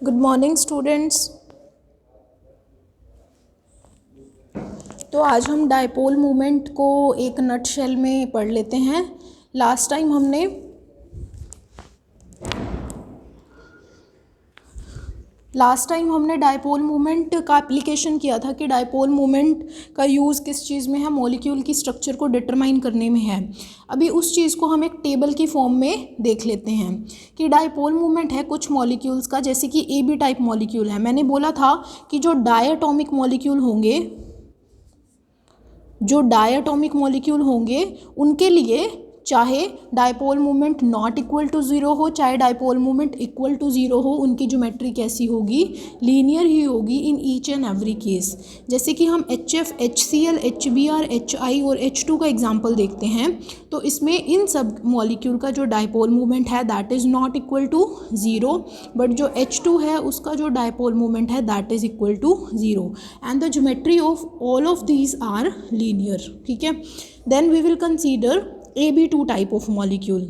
Good morning students. तो आज हम डायपोल मोमेंट को एक नटशेल में पढ़ लेते हैं। लास्ट टाइम हमने डायपोल मोमेंट का एप्लीकेशन किया था कि डायपोल मोमेंट का यूज़ किस चीज़ में है, मॉलिक्यूल की स्ट्रक्चर को डिटरमाइन करने में है। अभी उस चीज़ को हम एक टेबल की फॉर्म में देख लेते हैं कि डायपोल मोमेंट है कुछ मॉलिक्यूल्स का, जैसे कि AB टाइप मॉलिक्यूल है। मैंने बोला था कि जो डायटोमिक मॉलिक्यूल होंगे उनके लिए चाहे dipole moment not equal to zero हो, चाहे dipole moment equal to zero हो, उनकी ज्योमेट्री कैसी होगी, लीनियर ही होगी in each and every case. जैसे कि हम HF, HCl, HBr, HI और H2 का एग्जांपल देखते हैं, तो इसमें इन सब मॉलिक्यूल का जो डायपोल मोमेंट है that is not equal to zero, but जो H2 है उसका जो डायपोल मोमेंट है that is equal to zero, and the geometry of all of these are linear. ठीक है, then we will consider AB2 type of molecule.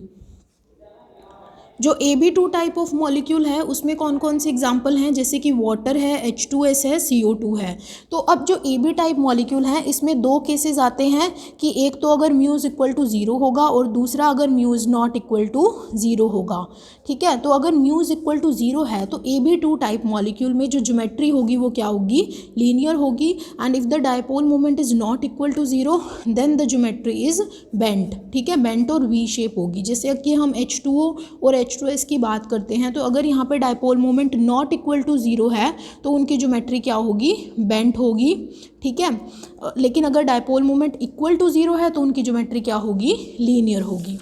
जो AB2 type of molecule है उसमें कौन कौन से एग्जाम्पल हैं, जैसे कि वाटर है, H2S है, CO2 है। तो अब जो AB टाइप मॉलिक्यूल है इसमें दो केसेस आते हैं कि एक तो अगर म्यूज़ इक्वल टू ज़ीरो होगा और दूसरा अगर mu's not equal to zero होगा। ठीक है, तो अगर म्यूज़ इक्वल टू ज़ीरो है तो AB2 टाइप मॉलिक्यूल में जो ज्योमेट्री होगी वो क्या होगी, लीनियर होगी, and if the dipole moment is not equal to zero then the geometry is bent. ठीक है, बेंट और वी शेप होगी। जैसे कि हम H2O और H2S की बात करते हैं, तो अगर यहाँ पे dipole moment not equal to zero है तो उनकी ज्योमेट्री क्या होगी, बेंट होगी। ठीक है, लेकिन अगर dipole moment equal to zero है तो उनकी ज्योमेट्री क्या होगी, लीनियर होगी।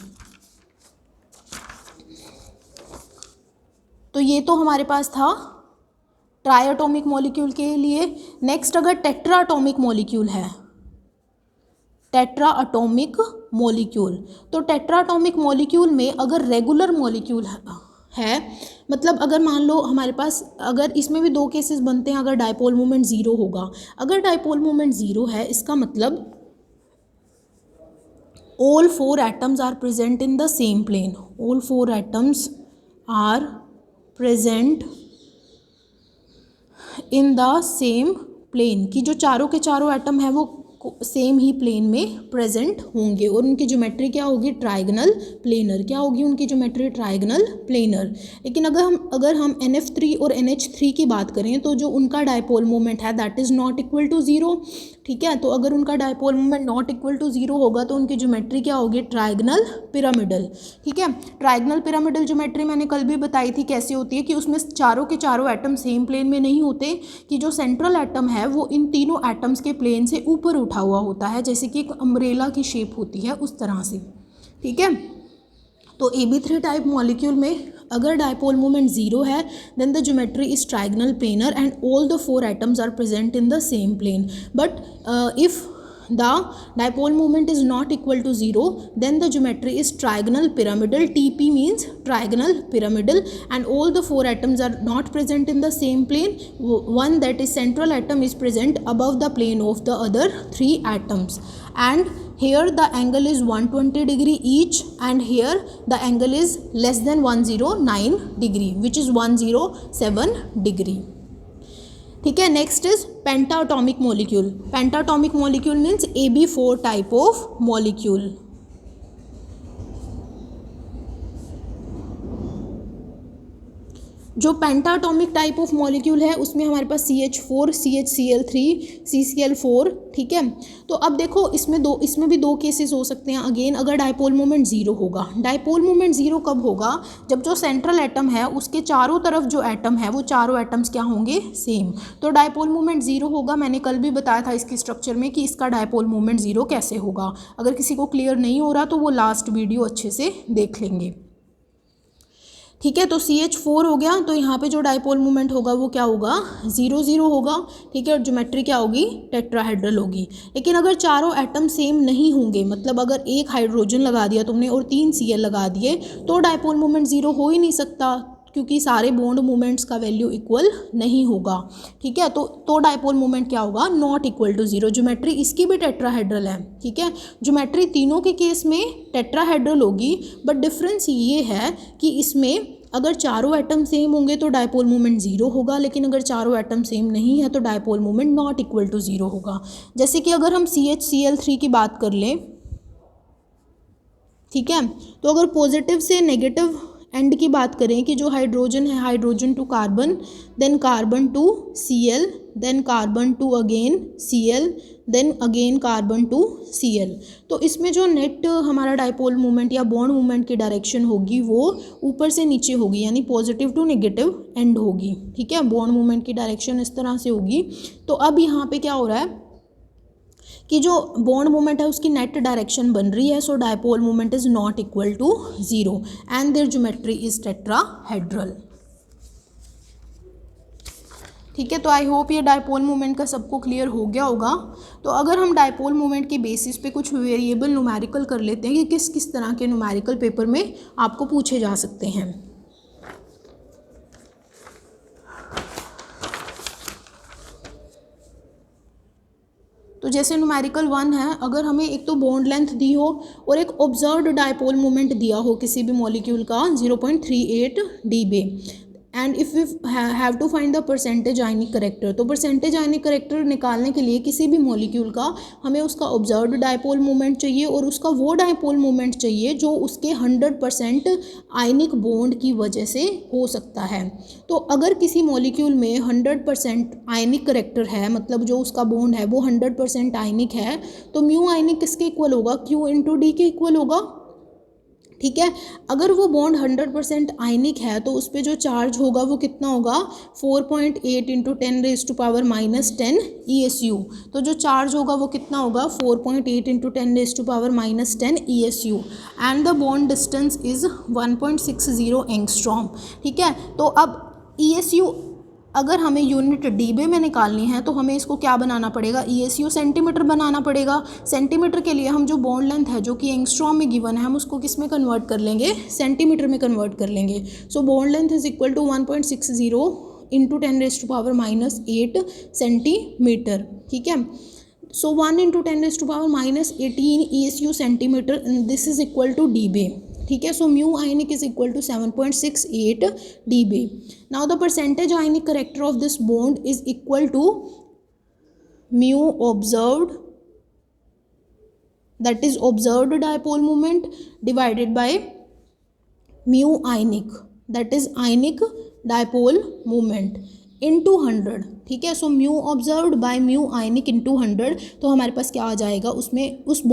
तो ये तो हमारे पास था ट्राइएटॉमिक मॉलिक्यूल के लिए। नेक्स्ट अगर टेट्रा एटॉमिक मॉलिक्यूल है, टेट्रा एटॉमिक मॉलिक्यूल, तो टेट्रा एटॉमिक मॉलिक्यूल में अगर रेगुलर मॉलिक्यूल है, मतलब अगर मान लो हमारे पास, अगर इसमें भी दो केसेस बनते हैं अगर डायपोल मोमेंट ज़ीरो होगा। अगर डायपोल मोमेंट ज़ीरो है इसका मतलब all four atoms are present in the same plane, all four atoms are present in the same plane, कि जो चारों के चारों एटम है वो सेम ही प्लेन में प्रेजेंट होंगे और उनकी ज्योमेट्री क्या होगी, ट्राइगनल प्लेनर। क्या होगी उनकी ज्योमेट्री, ट्राइगनल प्लेनर। लेकिन अगर हम NF3 और NH3 की बात करें तो जो उनका डायपोल मोमेंट है that is not equal to zero. ठीक है, तो अगर उनका dipole moment not equal to zero होगा तो उनकी ज्योमेट्री क्या होगी, ट्राइगनल पिरामिडल। ठीक है, ट्राइगनल पिरामिडल ज्योमेट्री मैंने कल भी बताई थी कैसे होती है, कि उसमें चारों के चारों एटम सेम प्लेन में नहीं होते, कि जो सेंट्रल एटम है वो इन तीनों एटम्स के प्लेन से ऊपर उठा हुआ होता है, जैसे कि एक अम्ब्रेला की शेप होती है उस तरह से। ठीक है, तो AB3 टाइप मॉलिक्यूल में अगर डायपोल मोमेंट ज़ीरो है then the geometry is trigonal planar and all the four atoms are present in the same plane, but if the dipole moment is not equal to zero then the geometry is trigonal pyramidal. TP means trigonal pyramidal, and all the four atoms are not present in the same plane. One, that is central atom, is present above the plane of the other three atoms, and here the angle is 120 degree each, and here the angle is less than 109 degree, which is 107 degree. ठीक है, next is pentatomic molecule. Pentatomic molecule means AB4 type of molecule. जो pentatomic type of molecule है उसमें हमारे पास CH4, CHCl3, CCl4। ठीक है, तो अब देखो इसमें भी दो केसेस हो सकते हैं अगेन, अगर डायपोल मोमेंट ज़ीरो होगा। डायपोल मोमेंट ज़ीरो कब होगा, जब जो सेंट्रल एटम है उसके चारों तरफ जो एटम है वो चारों एटम्स क्या होंगे, सेम। तो डायपोल मोमेंट ज़ीरो होगा। मैंने कल भी बताया था इसकी स्ट्रक्चर में कि इसका डायपोल मोमेंट ज़ीरो कैसे होगा। अगर किसी को क्लियर नहीं हो रहा तो वो लास्ट वीडियो अच्छे से देख लेंगे। ठीक है, तो CH4 हो गया, तो यहाँ पे जो डायपोल मोमेंट होगा वो क्या होगा, 0 0 होगा। ठीक है, और ज्योमेट्री क्या होगी, टेट्राहेड्रल होगी। लेकिन अगर चारों एटम सेम नहीं होंगे, मतलब अगर एक हाइड्रोजन लगा दिया तुमने और 3 Cl लगा दिए, तो डायपोल मोमेंट 0 हो ही नहीं सकता, क्योंकि सारे बॉन्ड मोमेंट्स का वैल्यू इक्वल नहीं होगा। ठीक है, तो डायपोल मोमेंट क्या होगा, not equal to zero. Geometry इसकी भी टेट्राहेड्रल है। ठीक है, ज्योमेट्री तीनों के केस में टेट्राहेड्रल होगी, बट डिफरेंस ये है कि इसमें अगर चारों एटम सेम होंगे तो डायपोल मोमेंट ज़ीरो होगा, लेकिन अगर चारों एटम सेम नहीं है तो dipole moment not equal to zero होगा। जैसे कि अगर हम CH Cl3 की बात कर लें, ठीक है, तो अगर पॉजिटिव से नेगेटिव एंड की बात करें कि जो हाइड्रोजन है, hydrogen to carbon, then carbon to Cl, then carbon to again Cl, then again carbon to Cl, तो इसमें जो नेट हमारा डायपोल मोमेंट या बॉन्ड मोमेंट की डायरेक्शन होगी वो ऊपर से नीचे होगी, यानी पॉजिटिव टू नेगेटिव एंड होगी। ठीक है, बॉन्ड मोमेंट की डायरेक्शन इस तरह से होगी। तो अब यहाँ पे क्या हो रहा है कि जो बॉन्ड मोमेंट है उसकी नेट डायरेक्शन बन रही है, so dipole moment is not equal to zero and their geometry is tetrahedral. ठीक है, तो आई होप ये डायपोल मोमेंट का सबको क्लियर हो गया होगा। तो अगर हम डायपोल मोमेंट के बेसिस पे कुछ वेरिएबल न्यूमेरिकल कर लेते हैं कि किस किस तरह के न्यूमेरिकल पेपर में आपको पूछे जा सकते हैं। तो जैसे न्यूमेरिकल 1 है, अगर हमें एक तो बॉन्ड लेंथ दी हो और एक ऑब्जर्व्ड डायपोल मोमेंट दिया हो किसी भी मॉलिक्यूल का 0.38 dB, and if we have to find the percentage ionic character, तो परसेंटेज आयनिक करेक्टर निकालने के लिए किसी भी मॉलिक्यूल का हमें उसका ऑब्जर्व्ड डायपोल मोमेंट चाहिए और उसका वो डायपोल मोमेंट चाहिए जो उसके 100% आयनिक बॉन्ड की वजह से हो सकता है। तो अगर किसी मॉलिक्यूल में 100% आयनिक करेक्टर है, मतलब जो उसका बॉन्ड है वो 100% आयनिक है, तो म्यू आयनिक किसके इक्वल होगा, Q इंटू डी के इक्वल होगा। ठीक है, अगर वो बॉन्ड 100% आयनिक है तो उस पर जो चार्ज होगा वो कितना होगा, 4.8 इंटू 10⁻⁻10 ESU। तो जो चार्ज होगा वो कितना होगा, 4.8 into 10⁻⁻10 ESU and the bond distance is 1.60 angstrom. ठीक है, तो अब ESU अगर हमें यूनिट डीबे में निकालनी है तो हमें इसको क्या बनाना पड़ेगा, ESU सेंटीमीटर बनाना पड़ेगा। सेंटीमीटर के लिए हम जो बॉन्ड लेंथ है जो कि एंगस्ट्रॉम में गिवन है, हम उसको किस में कन्वर्ट कर लेंगे, सेंटीमीटर में कन्वर्ट कर लेंगे। So bond length is equal to 1.60 into 10⁻⁸ centimetre. ठीक है, so 1 into 10⁻18 ESU centimetre, this is equal to debye. ठीक है, so mu ionic is equal to 7.68 dB। Now the percentage ionic character of this bond is equal to mu observed, that is observed dipole moment, divided by mu ionic, that is ionic dipole moment, into 100। ठीक है, so mu observed bye mu आयनिक into 100, तो हमारे पास क्या आ जाएगा, उसमें उस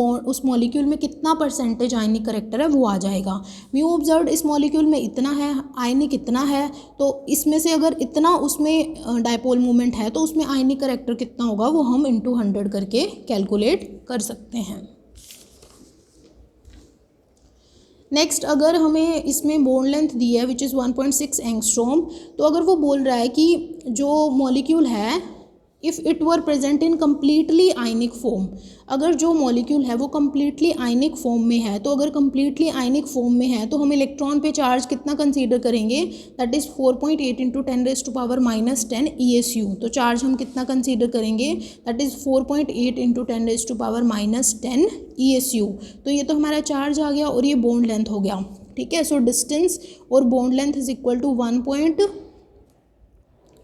molecule में कितना परसेंटेज आयनिक करेक्टर है वो आ जाएगा। म्यू ऑब्जर्व्ड इस मॉलिक्यूल में इतना है, आयनिक इतना है, तो इसमें से अगर इतना उसमें डायपोल मोमेंट है तो उसमें आयनिक करेक्टर कितना होगा वो हम इनटू 100 करके कैलकुलेट कर सकते हैं। नेक्स्ट, अगर हमें इसमें बॉन्ड लेंथ दी है विच इज़ 1.6 एंगस्ट्रॉम, तो अगर वो बोल रहा है कि जो मॉलिक्यूल है if it were present in completely ionic form, अगर जो मॉलिक्यूल है वो कम्प्लीटली आयनिक फॉर्म में है, तो अगर कम्प्लीटली आयनिक फॉर्म में है तो हम इलेक्ट्रॉन पे चार्ज कितना कंसीडर करेंगे, दैट इज़ 4.8 इंटू 10⁻⁻10 ESU। तो चार्ज हम कितना कंसीडर करेंगे, दैट इज़ 4.8 इंटू 10⁻⁻10 ESU। तो ये तो हमारा चार्ज आ गया और ये बॉन्ड लेंथ हो गया। ठीक है, सो डिस्टेंस और bond length is equal to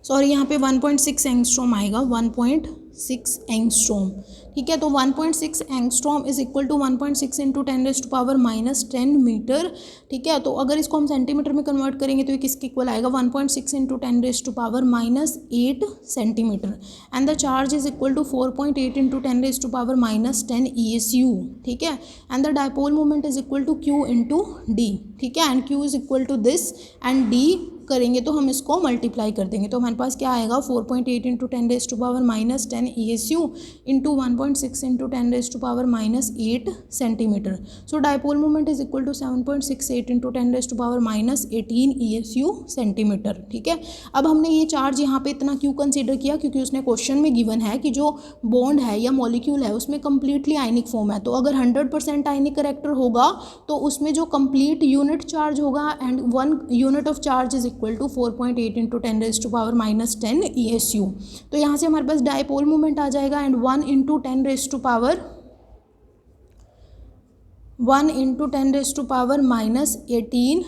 यहाँ पे 1.6 एंगस्ट्रॉम आएगा, 1.6 एंगस्ट्रॉम। ठीक है, तो 1.6 angstrom is equal to 1.6 into 10⁻⁻10 metre. ठीक है, तो अगर इसको हम सेंटीमीटर में कन्वर्ट करेंगे तो ये किसके इक्वल आएगा, 1.6 into 10⁻⁻8 centimetre and the charge is equal to 4.8 into 10⁻⁻10 ESU। ठीक है, and the dipole moment is equal to Q into D. ठीक है, and Q is equal to this and D करेंगे तो हम इसको मल्टीप्लाई कर देंगे, तो हमारे पास क्या आएगा, 4.8 into 10⁻⁻10 ESU into 1.6 into 10⁻⁻8 centimetre. So dipole moment is equal to 7.68 into 10⁻⁻18 ESU centimetre. ठीक है, अब हमने ये चार्ज यहाँ पे इतना क्यों कंसीडर किया, क्योंकि उसने क्वेश्चन में गिवन है कि जो बॉन्ड है या मॉलिक्यूल है उसमें कम्प्लीटली आयनिक फॉर्म है, तो अगर 100% आयनिक करेक्टर होगा तो उसमें जो कंप्लीट यूनिट चार्ज होगा and 1 unit of charge is equal to 4.8 into 10⁻⁻10 ESU। तो यहाँ से हमारे पास डायपोल मोमेंट आ जाएगा and 1 into 10⁻⁻18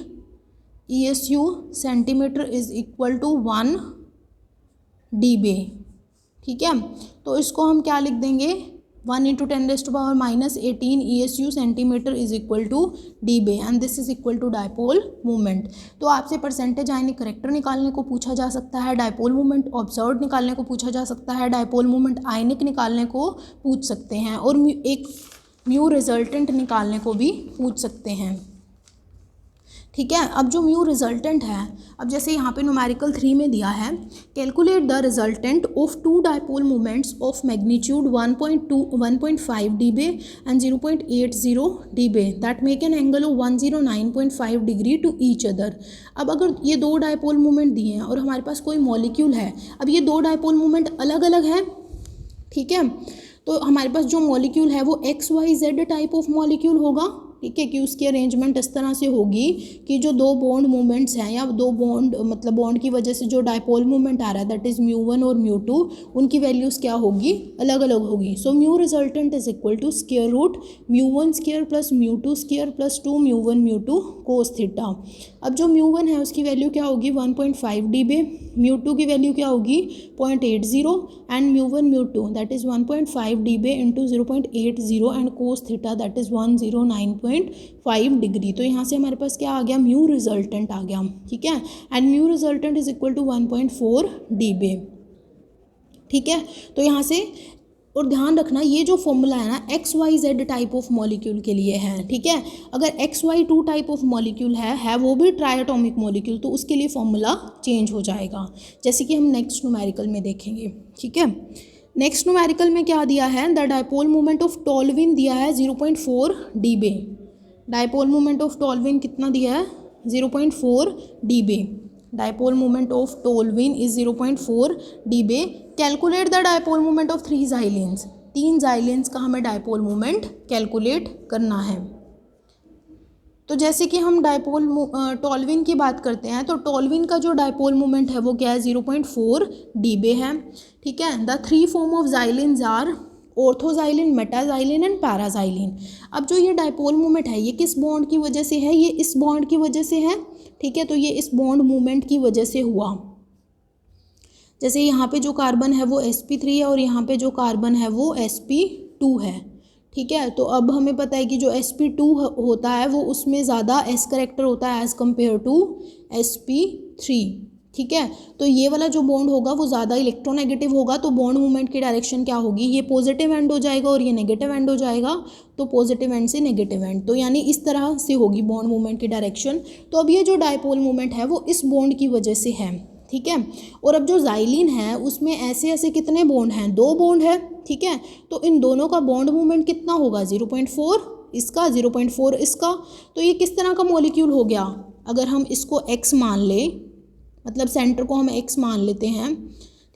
ESU centimetre is equal to 1 dBA। ठीक है, तो इसको हम क्या लिख देंगे, 1 × 10⁻−18 ESU centimetre is equal to dBA and this is equal to dipole moment. तो आपसे परसेंटेज आयनिक करेक्टर निकालने को पूछा जा सकता है, डायपोल मोमेंट ऑब्जर्व्ड निकालने को पूछा जा सकता है, डायपोल मोमेंट आयनिक निकालने को पूछ सकते हैं, और एक म्यू रिजल्टेंट निकालने को भी पूछ सकते हैं। ठीक है, अब जो म्यू रिजल्टेंट है, अब जैसे यहाँ पे न्यूमेरिकल 3 में दिया है, calculate the resultant of two dipole moments of magnitude 1.5 dBA and 0.80 dBA that make an angle of 109.5 degree to each other. अब अगर ये दो डायपोल मोमेंट दिए हैं और हमारे पास कोई मॉलिक्यूल है, अब ये दो डायपोल मोमेंट अलग अलग हैं, ठीक है, तो हमारे पास जो मॉलिक्यूल है वो XYZ टाइप ऑफ मॉलिक्यूल होगा। ठीक है, कि उसकी अरेंजमेंट इस तरह से होगी कि जो दो बॉन्ड मूवमेंट्स हैं या दो बॉन्ड मतलब बॉन्ड की वजह से जो डायपोल मूवमेंट आ रहा है दैट इज़ μ1 और μ2, उनकी वैल्यूज़ क्या होगी, अलग अलग होगी। So mu resultant is equal to square root μ1 square plus μ2 square plus 2 μ1 μ2 cos theta. अब जो μ1 है उसकी वैल्यू क्या होगी 1.5 dBA, μ2 की वैल्यू क्या होगी 0.80 and μ1 μ2 that is 1.5 dBA into 0.80 and cos theta that is 109.5 degree. तो यहाँ से हमारे पास क्या आ गया, म्यू रिजल्टेंट आ गया। ठीक है, and mu resultant is equal to 1.4 dBA। ठीक है, तो यहाँ से और ध्यान रखना ये जो फॉर्मूला है ना XYZ टाइप ऑफ मॉलिक्यूल के लिए है। ठीक है, अगर XY2 टाइप ऑफ मॉलिक्यूल है वो भी ट्राइएटॉमिक मॉलिक्यूल, तो उसके लिए फॉर्मूला चेंज हो जाएगा, जैसे कि हम नेक्स्ट न्यूमेरिकल में देखेंगे। ठीक है, नेक्स्ट न्यूमेरिकल में क्या दिया है, the dipole moment of toluene दिया है 0.4 dBA। Dipole moment of toluene कितना दिया है 0.4 dBA। Dipole moment of toluene is 0.4 dBA। Calculate the dipole moment of 3 xylenes. 3 xylenes का हमें डायपोल मोमेंट कैलकुलेट करना है। तो जैसे कि हम डायपोल टॉल्विन की बात करते हैं, तो टॉल्विन का जो डायपोल मोमेंट है वो क्या है 0.4 dBA है। ठीक है, the 3 form of xylenes are orthoxylene, metaxylene and paraxylene. अब जो ये डायपोल मोमेंट है ये किस बॉन्ड की वजह से है, ये इस बॉन्ड की वजह से है। ठीक है, तो ये इस बॉन्ड मूवमेंट की वजह से हुआ। जैसे यहाँ पे जो कार्बन है वो sp3 है और यहाँ पे जो कार्बन है वो sp2 है। ठीक है, तो अब हमें पता है कि जो sp2 होता है वो उसमें ज़्यादा s करेक्टर होता है एज़ कम्पेयर टू sp3। ठीक है, तो ये वाला जो बॉन्ड होगा वो ज़्यादा इलेक्ट्रोनेगेटिव होगा, तो बॉन्ड मूवमेंट की डायरेक्शन क्या होगी, ये पॉजिटिव एंड हो जाएगा और ये नेगेटिव एंड हो जाएगा, तो पॉजिटिव एंड से नेगेटिव एंड, तो यानी इस तरह से होगी बॉन्ड मूवमेंट की डायरेक्शन। तो अब ये जो डायपोल मूवमेंट है वो इस बॉन्ड की वजह से है। ठीक है, और अब जो जाइलिन है उसमें ऐसे ऐसे कितने बॉन्ड हैं, 2 बॉन्ड है। ठीक है, तो इन दोनों का बॉन्ड मूवमेंट कितना होगा 0.4 इसका 0.4 इसका। तो ये किस तरह का मॉलिक्यूल हो गया, अगर हम इसको x मान लें, मतलब सेंटर को हम x मान लेते हैं।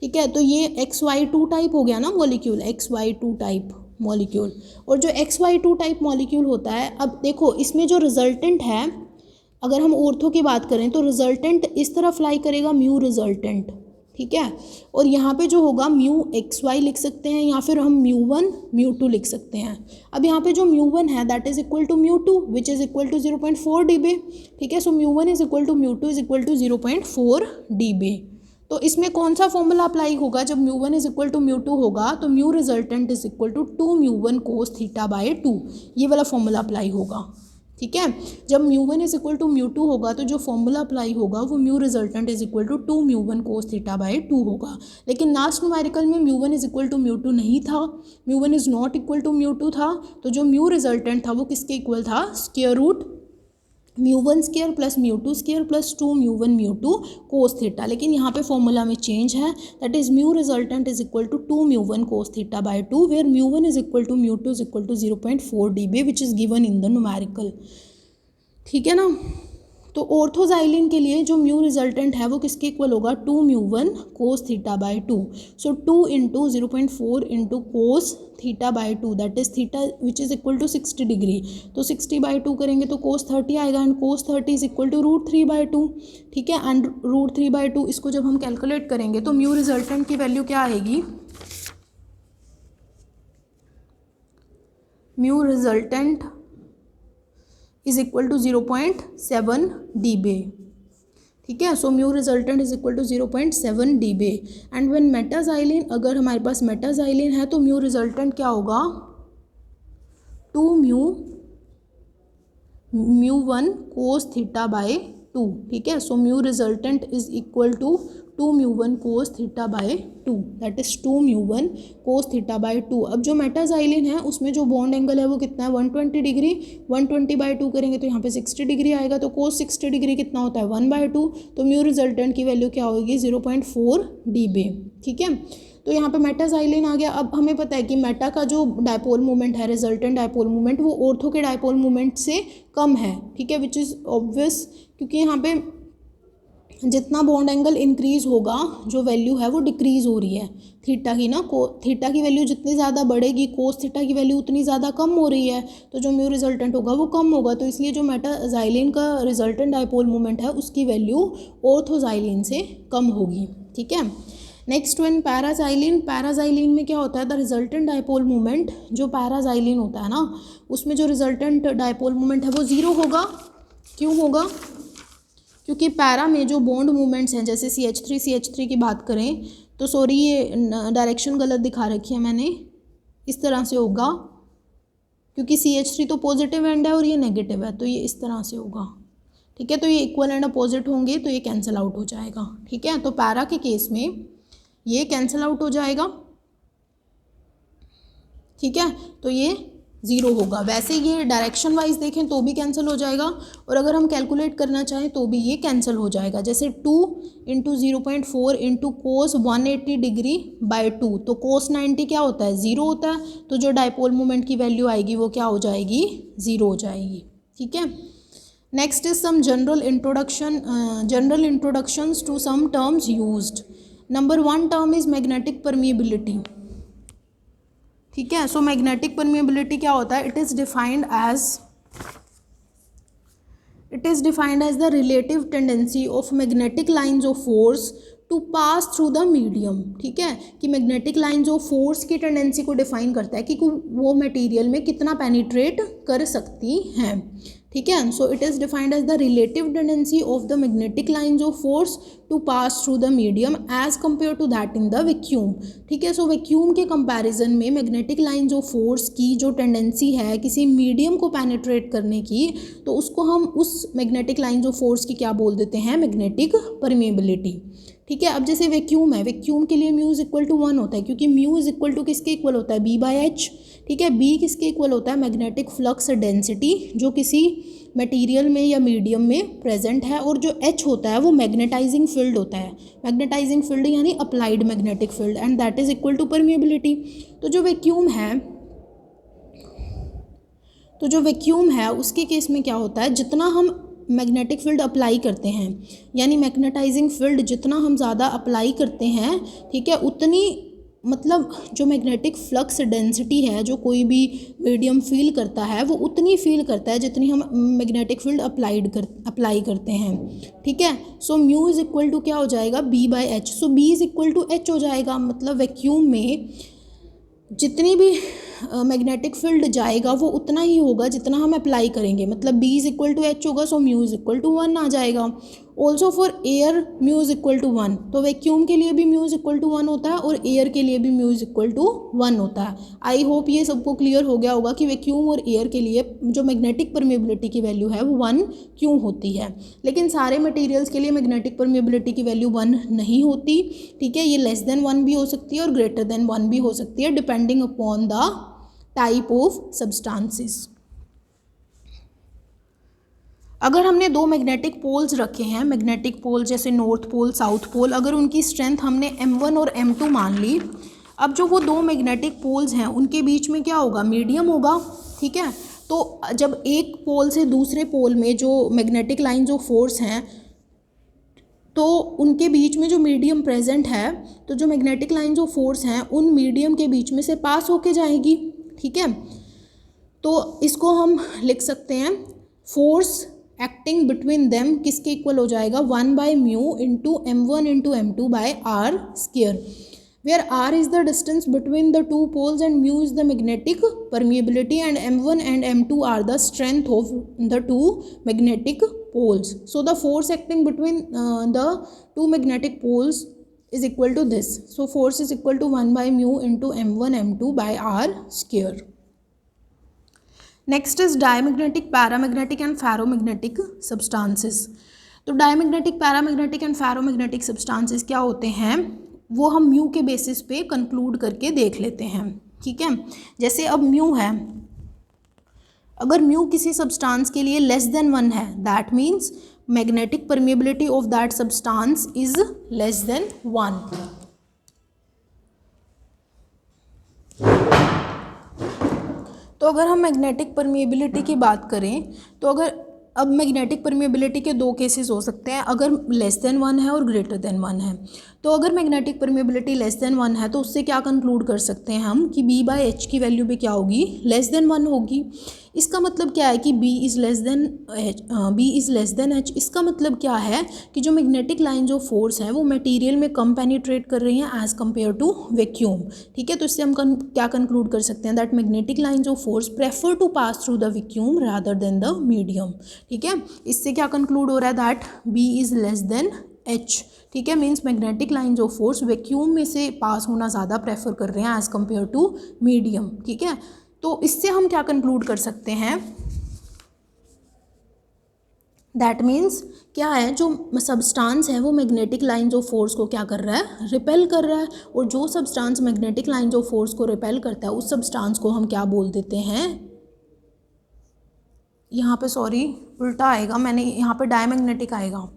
ठीक है, तो ये XY2 टाइप हो गया ना मॉलिक्यूल, XY2 टाइप मॉलिक्यूल। और जो XY2 टाइप मॉलिक्यूल होता है, अब देखो इसमें जो रिजल्टेंट है, अगर हम ऑर्थो की बात करें तो रिजल्टेंट इस तरह फ्लाई करेगा म्यू रिजल्टेंट। ठीक है, और यहाँ पे जो होगा म्यू XY लिख सकते हैं या फिर हम μ1 μ2 लिख सकते हैं। अब यहाँ पे जो μ1 है that is equal to μ2 which is equal to 0.4 dBA। ठीक है, so μ1 is equal to μ2 is equal to 0.4 dBA। तो इसमें कौन सा फॉर्मूला अप्लाई होगा, जब μ1 इज इक्वल टू μ2 होगा तो mu resultant is equal to 2 μ1 cos theta by 2, ये वाला फॉर्मूला अप्लाई होगा। ठीक है, जब μ1 इज इक्वल टू μ2 होगा तो जो फॉर्मूला अप्लाई होगा वो mu resultant is equal to 2 μ1 cos theta by 2 होगा। लेकिन लास्ट न्यूमेरिकल में μ1 इज इक्वल टू μ2 नहीं था, μ1 इज नॉट इक्वल टू μ2 था, तो जो म्यू रिजल्टेंट था वो किसके इक्वल था, square root μ1 square plus μ2 square plus 2 μ1 μ2 cos theta. लेकिन यहाँ पे फॉर्मूला में चेंज है, that is mu resultant is equal to 2 μ1 cos theta by 2 where μ1 is equal to μ2 is equal to 0.4 dBA which is given in the numerical. ठीक है ना, तो ऑर्थोजाइलिन के लिए जो म्यू रिजल्टेंट है वो किसके इक्वल होगा 2 μ1 cos theta by 2। So 2 into 0.4 into cos theta by 2 that is theta which is equal to 60 degree. तो 60 बाय 2 करेंगे तो कोस 30 आएगा and cos 30 is equal to √3 by 2। ठीक है, एंड √3 बाय 2 इसको जब हम कैलकुलेट करेंगे तो म्यू रिजल्टेंट की वैल्यू क्या आएगी, mu resultant is equal to 0.7 dBA। ठीक है। So mu resultant is equal to 0.7 dB and when metaxylene, अगर हमारे पास मेटाजाइलिन है तो म्यू रिजल्टेंट क्या होगा 2 μ1 cos थीटा बाय 2, ठीक है। So mu resultant is equal to 2 μ1 cos theta by 2, that is 2 μ1 cos theta by 2। अब जो मेटाजाइलिन है उसमें जो बॉन्ड एंगल है वो कितना है 120 डिग्री, 120 बाय 2 करेंगे तो यहाँ पे 60 डिग्री आएगा, तो cos 60 डिग्री कितना होता है 1/2, तो म्यू रिजल्टेंट की वैल्यू क्या होगी 0.4 dB, ठीक है। तो यहाँ पे मेटाजाइलिन आ गया। अब हमें पता है कि मेटा का जो डायपोल मोमेंट है, रिजल्टेंट डायपोल मोमेंट, वो ऑर्थो के डायपोल मोमेंट से कम है, ठीक है, विच इज़ ऑब्वियस, क्योंकि यहाँ पे जितना बॉन्ड एंगल इंक्रीज होगा जो वैल्यू है वो डिक्रीज हो रही है थीटा की ना, थीटा की वैल्यू जितनी ज़्यादा बढ़ेगी कोस थीटा की वैल्यू उतनी ज़्यादा कम हो रही है, तो जो म्यू रिजल्टेंट होगा वो कम होगा, तो इसलिए जो मेटाजाइलिन का रिजल्टेंट डायपोल मोमेंट है उसकी वैल्यू ऑर्थोजाइलिन से कम होगी, ठीक है। Next one पैराजाइलिन। पैराजाइलिन में क्या होता है, द रिजल्टेंट डायपोल मोमेंट, जो पैराजाइलिन होता है ना उसमें जो रिजल्टेंट डायपोल मोमेंट है वो ज़ीरो होगा। क्यों होगा, क्योंकि पैरा में जो बॉन्ड मूवमेंट्स हैं, जैसे CH3 की बात करें तो सॉरी ये डायरेक्शन गलत दिखा रखी है मैंने, इस तरह से होगा, क्योंकि CH3 तो पॉजिटिव एंड है और ये नेगेटिव है, तो ये इस तरह से होगा, ठीक है। तो ये इक्वल एंड अपोजिट होंगे तो ये कैंसिल आउट हो जाएगा, ठीक है। तो पैरा के केस में ये कैंसिल आउट हो जाएगा, ठीक है, तो ये ज़ीरो होगा। वैसे ये डायरेक्शन वाइज देखें तो भी कैंसिल हो जाएगा, और अगर हम कैलकुलेट करना चाहें तो भी ये कैंसिल हो जाएगा। जैसे 2 × 0.4 × cos 180 डिग्री बाय 2, तो cos 90 क्या होता है 0 होता है, तो जो डायपोल मोमेंट की वैल्यू आएगी वो क्या हो जाएगी 0 हो जाएगी, ठीक है। Next is some general introductions to some terms used. Number 1 term is magnetic permeability, ठीक है। सो मैग्नेटिक परमिएबिलिटी क्या होता है, it is defined as the relative tendency of magnetic lines of force to pass through the medium, ठीक है, कि magnetic lines of force की tendency को डिफाइन करता है कि वो मटेरियल में कितना पेनिट्रेट कर सकती हैं, ठीक है। So it is defined as the relative tendency of the magnetic lines of force to pass through the medium as compare to that in the vacuum, ठीक है। सो वैक्यूम के कंपैरिजन में मैग्नेटिक लाइंस ऑफ फोर्स की जो tendency है किसी medium को penetrate करने की, तो उसको हम उस मैग्नेटिक लाइंस ऑफ फोर्स की क्या बोल देते हैं, मैग्नेटिक परमिएबिलिटी, ठीक है। अब जैसे वैक्यूम है, वैक्यूम के लिए म्यू इज इक्वल टू 1 होता है, क्योंकि म्यू इज इक्वल टू किसके इक्वल होता है B/H, ठीक है। B किसके इक्वल होता है, मैग्नेटिक फ्लक्स डेंसिटी जो किसी मटेरियल में या मीडियम में प्रेजेंट है, और जो H होता है वो मैग्नेटाइजिंग फील्ड होता है, मैग्नेटाइजिंग फील्ड यानी applied magnetic field, and that is equal to permeability. तो जो वैक्यूम है उसके केस में क्या होता है, जितना हम मैग्नेटिक फील्ड अप्लाई करते हैं, यानी मैग्नेटाइजिंग फील्ड जितना हम ज़्यादा अप्लाई करते हैं, ठीक है, उतनी मतलब जो मैग्नेटिक फ्लक्स डेंसिटी है जो कोई भी मीडियम फील करता है वो उतनी फील करता है जितनी हम मैग्नेटिक फील्ड अप्लाई करते हैं, ठीक है। So mu is equal to क्या हो जाएगा B/H, so B is equal to H हो जाएगा, मतलब वैक्यूम में जितनी भी मैग्नेटिक फील्ड जाएगा वो उतना ही होगा जितना हम अप्लाई करेंगे, मतलब B is equal to H होगा, so mu is equal to 1 आ जाएगा। Also for air mu is equal to 1, तो वैक्यूम के लिए भी म्यू इज इक्वल टू 1 होता है और एयर के लिए भी म्यू इज इक्वल टू 1 होता है। आई होप ये सबको क्लियर हो गया होगा कि वैक्यूम और एयर के लिए जो मैग्नेटिक परमिएबिलिटी की वैल्यू है वो 1 क्यों होती है, लेकिन सारे मटेरियल्स के लिए मैग्नेटिक परमिएबिलिटी की वैल्यू 1 नहीं होती, ठीक है। ये लेस देन 1 भी हो सकती है और ग्रेटर देन 1 भी हो सकती है, depending upon the type of substances. अगर हमने 2 मैग्नेटिक पोल्स रखे हैं, मैग्नेटिक पोल जैसे नॉर्थ पोल साउथ पोल, अगर उनकी स्ट्रेंथ हमने M1 और M2 मान ली, अब जो वो 2 मैग्नेटिक पोल्स हैं उनके बीच में क्या होगा, मीडियम होगा, ठीक है। तो जब एक पोल से दूसरे पोल में जो मैग्नेटिक लाइंस ऑफ फोर्स हैं तो उनके बीच में जो मीडियम प्रेजेंट है, तो जो मैग्नेटिक लाइंस ऑफ फोर्स हैं उन मीडियम के बीच में से पास होके जाएगी, ठीक है। तो इसको हम लिख सकते हैं फोर्स एक्टिंग बिटवीन देम किसके इक्वल हो जाएगा 1/μ × M1 × M2 by r², where r is the distance between the two poles and μ is the magnetic permeability and M1 and M2 are the strength of the two magnetic poles. So the force acting between the two magnetic poles is equal to this. So force is equal to 1 by mu into m1 m2 by r square. Next is diamagnetic, paramagnetic and ferromagnetic substances. तो diamagnetic, paramagnetic and ferromagnetic substances क्या होते हैं वो हम mu के basis पे conclude करके देख लेते हैं, ठीक है। जैसे अब म्यू है, अगर म्यू किसी सब्सटेंस के लिए लेस देन 1 है, that means magnetic permeability of that substance is less than 1। तो अगर हम मैग्नेटिक परमिएबिलिटी की बात करें तो अगर अब मैग्नेटिक परमिएबिलिटी के दो केसेस हो सकते हैं, अगर लेस देन 1 है और ग्रेटर देन 1 है। तो अगर मैग्नेटिक परमिएबिलिटी लेस देन 1 है तो उससे क्या कंक्लूड कर सकते हैं हम कि B बाई एच की वैल्यू भी क्या होगी, लेस देन 1 होगी। इसका मतलब क्या है कि B is less than H। इसका मतलब क्या है कि जो मैग्नेटिक लाइन जो फोर्स है वो मटेरियल में कम पेनिट्रेट कर रही हैं एज़ कम्पेयर टू वैक्यूम, ठीक है। तो इससे हम क्या कंक्लूड कर सकते हैं, दैट मैग्नेटिक लाइन जो force prefer to pass through the vacuum rather than the medium, ठीक है। इससे क्या कंक्लूड हो रहा है, that B is less than H, ठीक है। मीन्स मैग्नेटिक लाइन जो फोर्स वैक्यूम में से पास होना ज़्यादा प्रेफर कर रहे हैं एज़ कम्पेयर टू मीडियम, ठीक है। तो इससे हम क्या कंक्लूड कर सकते हैं, दैट मीन्स क्या है, जो सब्सटेंस है वो मैग्नेटिक लाइन जो फोर्स को क्या कर रहा है, रिपेल कर रहा है। और जो सब्सटेंस मैग्नेटिक लाइन जो फोर्स को रिपेल करता है उस सब्सटेंस को हम क्या बोल देते हैं, यहाँ पे सॉरी उल्टा आएगा, मैंने यहाँ पे डायमैग्नेटिक आएगा,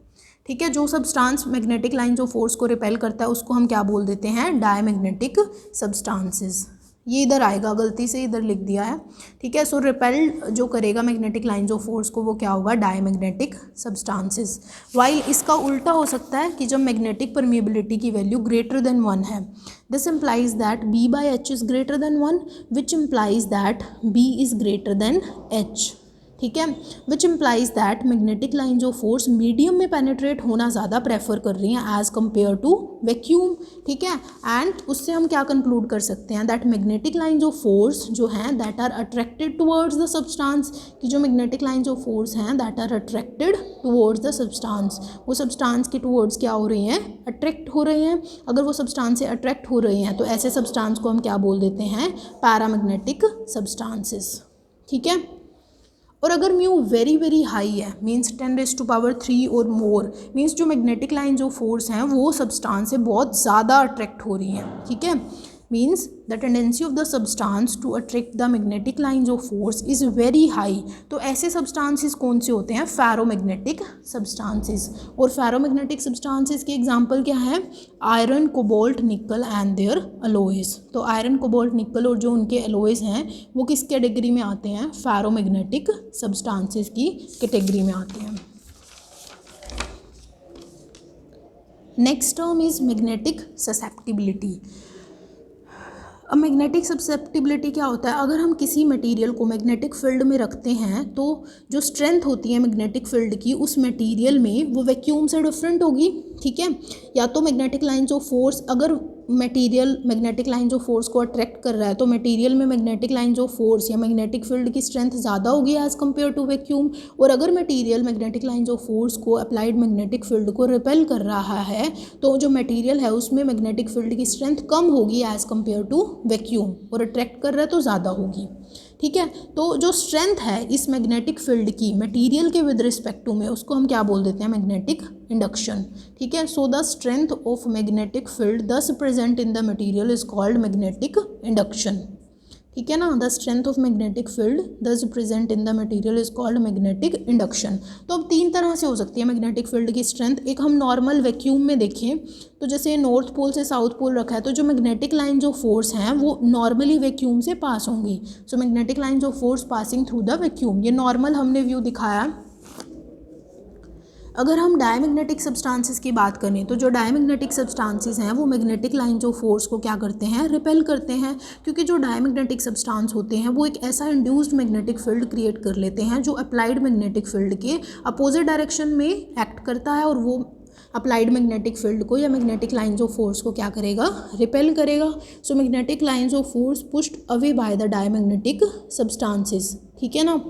ठीक है। जो सब्सटेंस मैग्नेटिक लाइन जो फोर्स को रिपेल करता है उसको हम क्या बोल देते हैं, डायमैग्नेटिक सब्सटेंसेस। ये इधर आएगा, गलती से इधर लिख दिया है, ठीक है। सो रिपेल जो करेगा मैग्नेटिक लाइन जो फोर्स को वो क्या होगा, डायमैग्नेटिक सब्सटेंसेस। वाइल इसका उल्टा हो सकता है कि जब मैग्नेटिक परमिएबिलिटी की वैल्यू ग्रेटर देन 1 है, this implies that B by H is greater than 1, which implies that B is greater than H, ठीक है। Which implies that magnetic line जो फोर्स मीडियम में पेनिट्रेट होना ज़्यादा प्रेफर कर रही हैं एज़ कम्पेयर टू वैक्यूम, ठीक है। एंड उससे हम क्या कंक्लूड कर सकते हैं, दैट मैग्नेटिक लाइन जो फोर्स जो हैं that are attracted towards the substance, कि जो मैग्नेटिक लाइन जो फोर्स हैं that are attracted towards the substance, वो सब्सटेंस के टुवर्ड्स क्या हो रही हैं, अट्रैक्ट हो रही हैं। अगर वो सब्सटेंस से अट्रैक्ट हो रही हैं तो ऐसे सब्सटेंस को हम क्या बोल देते हैं, पैरामैग्नेटिक सब्सटेंसेस, ठीक है। और अगर म्यू वेरी वेरी हाई है, मीन्स 10⁻³ और मोर, मीन्स जो मैग्नेटिक लाइन जो फोर्स हैं वो सब्सटेंस से बहुत ज़्यादा अट्रैक्ट हो रही हैं, ठीक है। Means the tendency of the substance to attract the magnetic line जो फोर्स इज़ वेरी हाई। तो ऐसे सब्सटेंसेस कौन से होते हैं, फेरोमैग्नेटिक सब्सटेंसेस। और फेरोमैग्नेटिक सब्सटेंसेस के एग्जांपल क्या है, iron, cobalt, nickel and their alloys. तो आयरन, कोबाल्ट, निकल और जो उनके अलॉयज हैं वो किस कैटेगरी में आते हैं, फेरोमैग्नेटिक सब्सटेंसेस की कैटेगरी में आते हैं। Next term is magnetic susceptibility. अब मैग्नेटिक ससेप्टिबिलिटी क्या होता है, अगर हम किसी मटेरियल को मैग्नेटिक फील्ड में रखते हैं तो जो स्ट्रेंथ होती है मैग्नेटिक फील्ड की उस मटेरियल में वो वैक्यूम से डिफरेंट होगी, ठीक है। या तो मैग्नेटिक लाइन जो फोर्स, अगर मटेरियल मैग्नेटिक लाइन जो फोर्स को अट्रैक्ट कर रहा है तो मटेरियल में मैग्नेटिक लाइन जो फोर्स या मैग्नेटिक फील्ड की स्ट्रेंथ ज़्यादा होगी एज़ कम्पेयर टू वैक्यूम। और अगर मटेरियल मैग्नेटिक लाइन जो फोर्स को अप्लाइड मैग्नेटिक फील्ड को रिपेल कर रहा है तो जो मटेरियल है उसमें मैग्नेटिक फील्ड की स्ट्रेंथ कम होगी एज़ कम्पेयर टू वैक्यूम, और अट्रैक्ट कर रहा है तो ज़्यादा होगी, ठीक है। तो जो स्ट्रेंथ है इस मैग्नेटिक फील्ड की मटेरियल के विद रिस्पेक्ट टू में उसको हम क्या बोल देते हैं, मैग्नेटिक इंडक्शन, ठीक है। So the strength of magnetic field that's present in the material is called magnetic induction, ठीक है ना। The strength of magnetic field that's present in the material is called magnetic induction. तो अब 3 तरह से हो सकती है मैग्नेटिक फील्ड की स्ट्रेंथ। एक हम नॉर्मल वैक्यूम में देखें तो जैसे नॉर्थ पोल से साउथ पोल रखा है तो जो मैग्नेटिक लाइन जो फोर्स हैं वो नॉर्मली वैक्यूम से पास होंगी। सो मैग्नेटिक लाइन जो force passing through the vacuum, ये नॉर्मल हमने व्यू दिखाया। अगर हम डायमैग्नेटिक सब्सटेंसेस की बात करें तो जो डायमैग्नेटिक सब्सटेंसेस हैं वो मैग्नेटिक लाइन जो फोर्स को क्या करते हैं, रिपेल करते हैं। क्योंकि जो डायमैग्नेटिक सब्सटेंस होते हैं वो एक ऐसा इंड्यूस्ड मैग्नेटिक फील्ड क्रिएट कर लेते हैं जो अप्लाइड मैग्नेटिक फील्ड के अपोजिट डायरेक्शन में एक्ट करता है, और वो अप्लाइड मैग्नेटिक फील्ड को या मैग्नेटिक लाइन जो फोर्स को क्या करेगा, रिपेल करेगा। सो मैग्नेटिक लाइन जो force pushed away by the diamagnetic substances, ठीक है ना।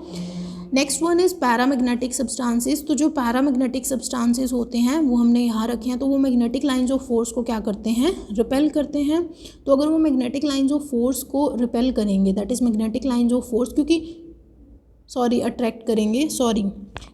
Next one is paramagnetic substances. तो जो पैरामैग्नेटिक सब्सटेंसेस होते हैं वो हमने यहाँ रखे हैं। तो वो मैग्नेटिक लाइंस ऑफ फोर्स को क्या करते हैं, रिपेल करते हैं। तो अगर वो मैग्नेटिक लाइंस ऑफ फोर्स को रिपेल करेंगे, that is magnetic lines of force, attract करेंगे,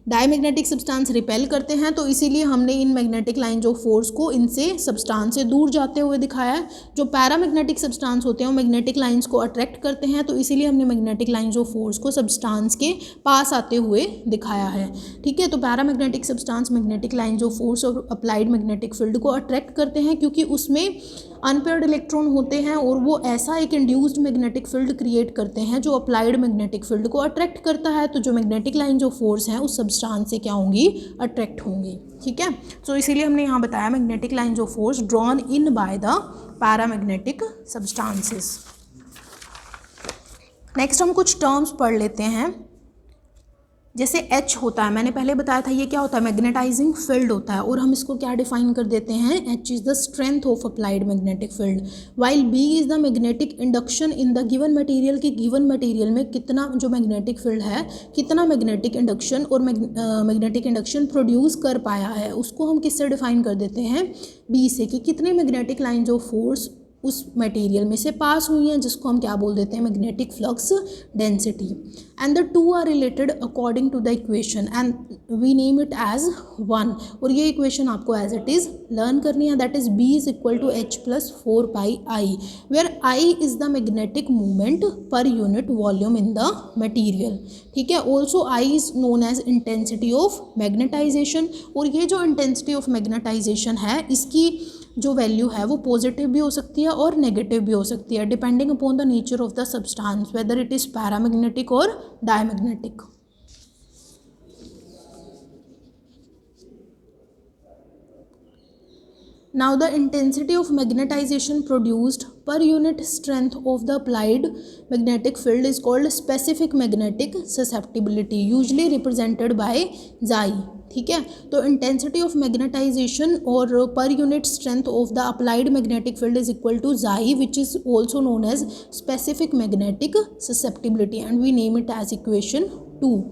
डायमैग्नेटिक सब्सटेंस रिपेल करते हैं, तो इसीलिए हमने in magnetic lines of force को इनसे सब्सटेंस से दूर जाते हुए दिखाया है। जो पैरामैग्नेटिक सब्सटेंस होते हैं वो मैग्नेटिक लाइंस को अट्रैक्ट करते हैं, तो इसीलिए हमने मैग्नेटिक लाइंस ऑफ फोर्स को सब्सटेंस के पास आते हुए दिखाया है। ठीक है, तो paramagnetic substance magnetic lines of force और अप्लाइड मैग्नेटिक फील्ड को अट्रैक्ट करते हैं, क्योंकि उसमें अनपेयर्ड इलेक्ट्रॉन होते हैं और वो ऐसा एक इंड्यूस्ड मैग्नेटिक फील्ड क्रिएट करते हैं जो अप्लाइड मैग्नेटिक फील्ड को अट्रैक्ट करता है। तो जो मैग्नेटिक लाइंस ऑफ फोर्स हैं उस सब्सटेंस से क्या होंगी, अट्रैक्ट होंगी। ठीक है, सो इसीलिए हमने यहाँ बताया magnetic lines of force drawn in by the paramagnetic substances. Next हम कुछ टर्म्स पढ़ लेते हैं। जैसे H होता है, मैंने पहले बताया था ये क्या होता है, मैग्नेटाइजिंग फील्ड होता है, और हम इसको क्या डिफाइन कर देते हैं, H is the strength of applied magnetic field, while B is the magnetic induction in the given material, की गिवन मटेरियल में कितना जो मैग्नेटिक फील्ड है, कितना मैग्नेटिक इंडक्शन और मैग्नेटिक इंडक्शन प्रोड्यूस कर पाया है, उसको हम किससे डिफाइन कर देते हैं, B से, कि कितने मैग्नेटिक लाइंस ऑफ फोर्स उस मटेरियल में से पास हुई हैं, जिसको हम क्या बोल देते हैं, magnetic flux density. And the two are related according to the equation and we name it as 1। और ये इक्वेशन आपको एज इट इज़ लर्न करनी है, that is B is equal to H plus 4πI, where I is the magnetic movement per unit volume in the material. ठीक है, also I is known as intensity of magnetization, और ये जो intensity of magnetisation है इसकी जो value है वो पॉजिटिव भी हो सकती है और नेगेटिव भी हो सकती है, depending upon the nature of the substance, whether it is paramagnetic और diamagnetic. Now the intensity of magnetization produced per unit strength of the applied magnetic field is called specific magnetic susceptibility, usually represented by Xi। ठीक है, तो intensity of magnetization और per unit strength of the applied magnetic field is equal to Xi, which is also known as specific magnetic susceptibility, and we name it as equation 2।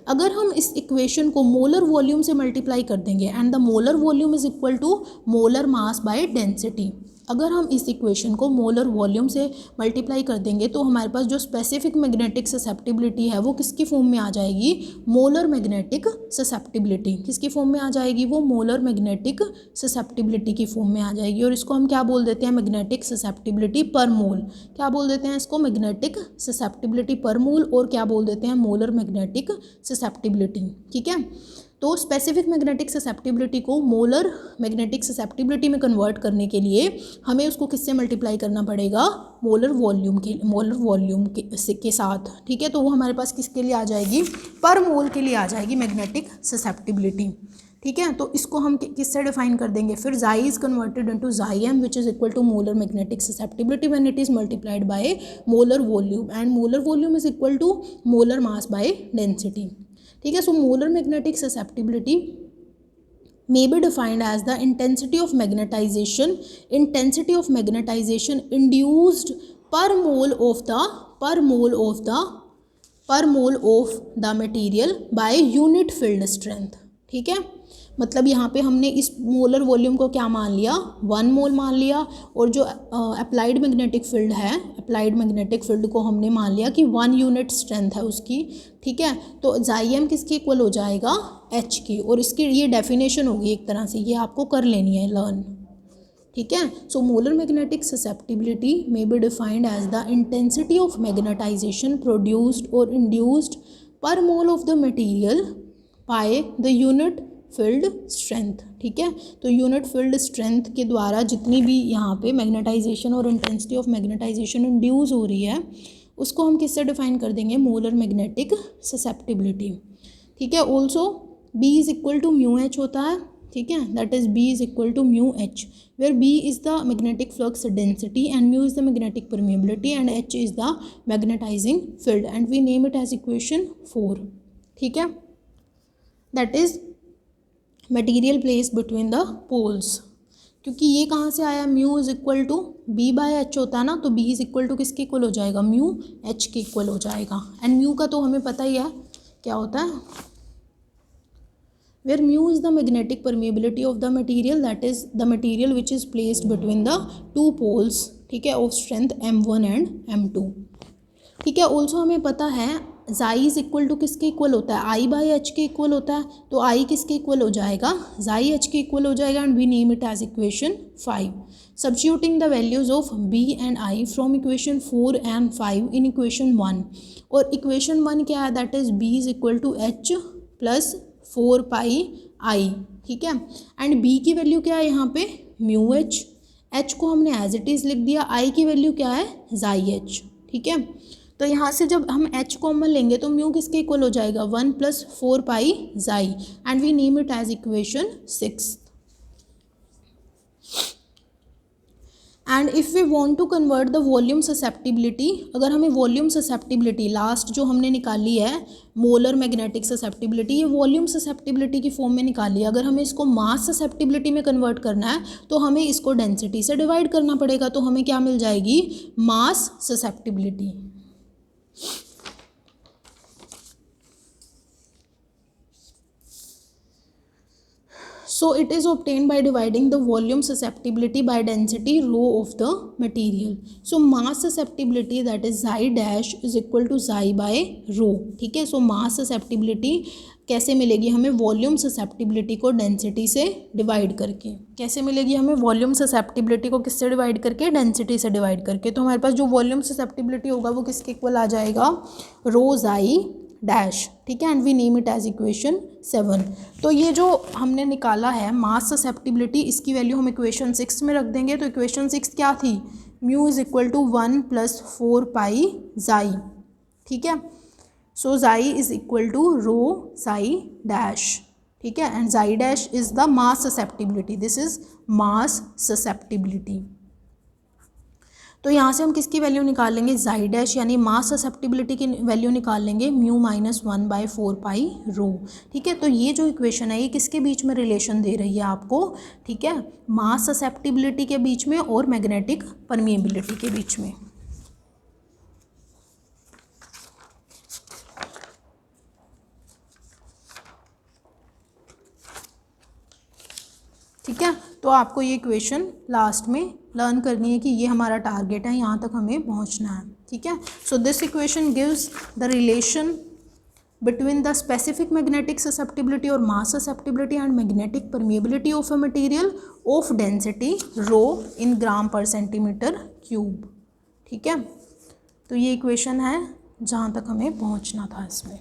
अगर हम इस equation को molar volume से multiply कर देंगे, and the molar volume is equal to molar mass by density, अगर हम इस इक्वेशन को मोलर वॉल्यूम से मल्टीप्लाई कर देंगे तो हमारे पास जो स्पेसिफिक मैग्नेटिक ससेप्टिबिलिटी है वो किसकी फॉर्म में आ जाएगी, मोलर मैग्नेटिक ससेप्टिबिलिटी। किसकी फॉर्म में आ जाएगी, वो मोलर मैग्नेटिक ससेप्टिबिलिटी की फॉर्म में आ जाएगी, और इसको हम क्या बोल देते हैं, मैग्नेटिक ससेप्टिबिलिटी पर मोल। क्या बोल देते हैं इसको, मैग्नेटिक ससेप्टिबिलिटी पर मोल, और क्या बोल देते हैं, मोलर मैग्नेटिक ससेप्टिबिलिटी। ठीक है, तो स्पेसिफिक मैग्नेटिक ससेप्टिबिलिटी को मोलर मैग्नेटिक ससेप्टिबिलिटी में कन्वर्ट करने के लिए हमें उसको किससे मल्टीप्लाई करना पड़ेगा, मोलर वॉल्यूम के साथ। ठीक है, तो वो हमारे पास किसके लिए आ जाएगी, पर मोल के लिए आ जाएगी मैग्नेटिक ससेप्टिबिलिटी। ठीक है, तो इसको हम किससे डिफाइन कर देंगे, फिर Xi is converted into Xm which is equal to molar magnetic susceptibility when it is multiplied by molar volume, and molar volume is equal to molar mass by density. ठीक है, so molar magnetic susceptibility may be defined as the intensity of magnetization induced per mole of the material by unit field strength। ठीक है, मतलब यहाँ पे हमने इस molar volume को क्या मान लिया, 1 मोल मान लिया, और जो अप्लाइड मैग्नेटिक फील्ड है, अप्लाइड मैग्नेटिक फील्ड को हमने मान लिया कि 1 यूनिट स्ट्रेंथ है उसकी। ठीक है, तो Xm किसके इक्वल हो जाएगा, H की, और इसकी ये डेफिनेशन होगी एक तरह से, ये आपको कर लेनी है लर्न। ठीक है, so molar magnetic susceptibility may be defined as the intensity of magnetization produced और induced per mole of the material by the unit field strength. ठीक है, तो यूनिट फील्ड स्ट्रेंथ के द्वारा जितनी भी यहाँ पे मैग्नेटाइजेशन और इंटेंसिटी ऑफ मैग्नेटाइजेशन इंड्यूस हो रही है उसको हम किससे डिफाइन कर देंगे, मोलर मैग्नेटिक ससेप्टिबिलिटी। ठीक है, also B is equal to mu H होता है। ठीक है, that is B is equal to mu H, where B is the magnetic flux density and mu is the magnetic permeability and H is the magnetizing field, and we name it as equation 4। ठीक है, that is material place between the poles. क्योंकि ये कहाँ से आया, mu is equal to B by H होता है ना, तो B इज इक्वल टू किसके इक्वल हो जाएगा, म्यू H के इक्वल हो जाएगा, एंड म्यू का तो हमें पता ही है क्या होता है, where mu is the magnetic permeability of the material, that is the material which is placed between the two poles, ठीक है, of strength m1 and m2, ठीक है। ऑल्सो हमें पता है जाई इज इक्वल टू किसके इक्वल होता है, आई बाई एच के इक्वल होता है, तो आई किसके इक्वल हो जाएगा, जाई एच के इक्वल हो जाएगा, and we name it as equation 5। Substituting the values of B and I from equation 4 and 5 in equation 1, और इक्वेशन 1 क्या है, that is B is equal to H plus 4 pi I, ठीक है। And B की value क्या है यहाँ पे, म्यू एच, एच को हमने एज इट इज़ लिख दिया, आई की वैल्यू क्या है, जाई एच, ठीक है। तो यहाँ से जब हम एच कॉमन लेंगे तो म्यू किसके इक्वल हो जाएगा, 1 plus 4 pi xi, and we name it as equation 6। And if we want to convert the volume susceptibility, अगर हमें वॉल्यूम ससेप्टिबिलिटी लास्ट जो हमने निकाली है मोलर मैग्नेटिक ससेप्टिबिलिटी, ये वॉल्यूम ससेप्टिबिलिटी की फॉर्म में निकाली है, अगर हमें इसको मास ससेप्टिबिलिटी में कन्वर्ट करना है तो हमें इसको डेंसिटी से डिवाइड करना पड़ेगा, तो हमें क्या मिल जाएगी, मास susceptibility. So it is obtained by dividing the volume susceptibility by density rho of the material. So mass susceptibility, that is xi dash is equal to xi by rho, ठीक है। So mass susceptibility कैसे मिलेगी हमें, volume susceptibility को density से divide करके, कैसे मिलेगी हमें, वॉल्यूम ससेप्टिबिलिटी को किससे डिवाइड करके, डेंसिटी से डिवाइड करके। तो हमारे पास जो वॉल्यूम ससेप्टिबिलिटी होगा वो किसके इक्वल आ जाएगा, रो जाई डैश, ठीक है, and we name it as equation 7। तो ये जो हमने निकाला है मास ससेप्टिबिलिटी, इसकी वैल्यू हम इक्वेशन 6 में रख देंगे। तो इक्वेशन 6 क्या थी, mu is equal to 1 plus 4 pi xi, ठीक है। सो जाई इज इक्वल टू रो जाई डैश, ठीक है, एंड जाई dash is the mass susceptibility, this is mass susceptibility. तो यहाँ से हम किसकी वैल्यू निकालेंगे, जाई डैश यानी मास ससेप्टिबिलिटी की वैल्यू निकाल लेंगे, म्यू माइनस 1 बाई 4 पाई रो, ठीक है। तो ये जो इक्वेशन है ये किसके बीच में रिलेशन दे रही है आपको, ठीक है, मास ससेप्टिबिलिटी के बीच में और मैग्नेटिक परमिएबिलिटी के बीच में। ठीक है, तो आपको ये इक्वेशन लास्ट में लर्न करनी है कि ये हमारा टारगेट है, यहाँ तक हमें पहुँचना है, ठीक है। So this equation gives the relation between the specific magnetic susceptibility और mass susceptibility and magnetic permeability of a material of density rho in gram per centimetre cube, ठीक है। तो ये इक्वेशन है जहाँ तक हमें पहुँचना था इसमें।